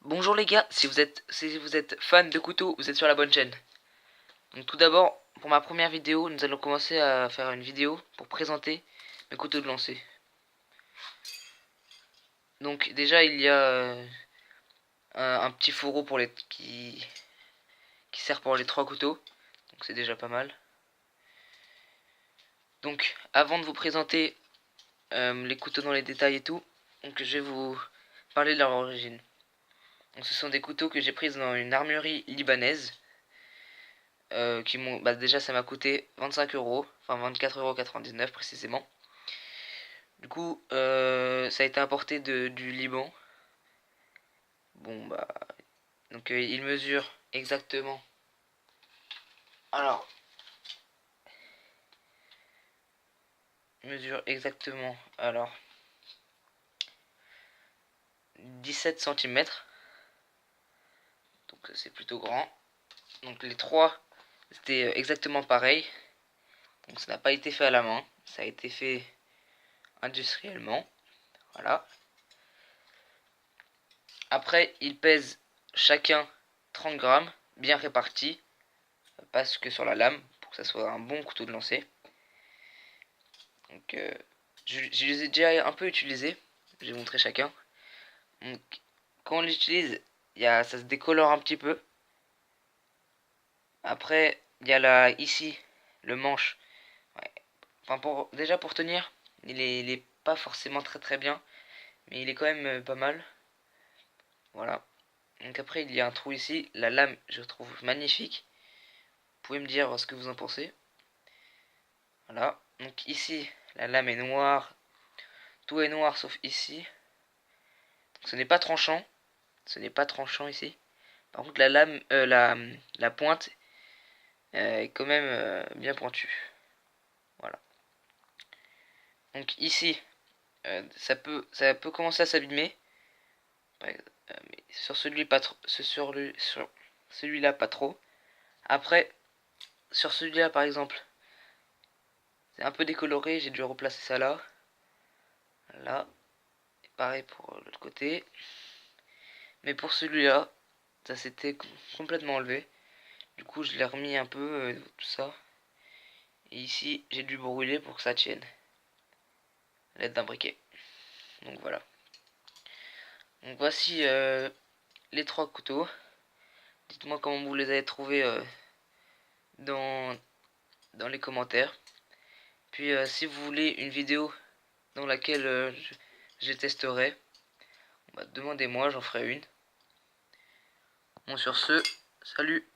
Bonjour les gars, si vous êtes fan de couteaux, vous êtes sur la bonne chaîne. Donc tout d'abord, pour ma première vidéo, nous allons commencer à faire une vidéo pour présenter mes couteaux de lancer. Donc déjà il y a un petit fourreau pour qui sert pour les 3 couteaux. Donc c'est déjà pas mal. Donc avant de vous présenter les couteaux dans les détails et tout, donc je vais vous parler de leur origine. Donc ce sont des couteaux que j'ai pris dans une armurerie libanaise. Qui m'ont déjà ça m'a coûté 25 euros, enfin 24,99 € précisément. Du coup ça a été importé du Liban. Bon donc il mesure exactement, alors il mesure exactement alors 17 cm, donc c'est plutôt grand. Donc les trois c'était exactement pareil, donc ça n'a pas été fait à la main, ça a été fait industriellement. Voilà. Après, ils pèsent chacun 30 grammes, bien répartis, pas que sur la lame, pour que ça soit un bon couteau de lancer. Donc, je les ai déjà un peu utilisés, je vais vous montrer chacun. Donc, quand on l'utilise, ça se décolore un petit peu. Après, il y a là, ici, le manche. Ouais. Enfin, déjà pour tenir, il est pas forcément très bien, mais il est quand même pas mal. Voilà. Donc après, il y a un trou ici. La lame, je trouve magnifique. Vous pouvez me dire ce que vous en pensez. Voilà. Donc ici, la lame est noire. Tout est noir sauf ici. Donc ce n'est pas tranchant. Ce n'est pas tranchant ici. Par contre, la lame, la pointe est quand même bien pointue. Voilà. Donc ici, ça peut commencer à s'abîmer. Mais sur celui pas trop, sur celui-là pas trop. Après, sur celui-là par exemple, c'est un peu décoloré, j'ai dû replacer ça là. Là. Et pareil pour l'autre côté. Mais pour celui-là, ça s'était complètement enlevé. Du coup, je l'ai remis un peu, tout ça. Et ici, j'ai dû brûler pour que ça tienne. À l'aide d'un briquet. Donc voilà. Donc voici les 3 couteaux. Dites-moi comment vous les avez trouvés dans, dans les commentaires. Puis si vous voulez une vidéo dans laquelle je testerai, demandez-moi, j'en ferai une. Bon, sur ce, salut!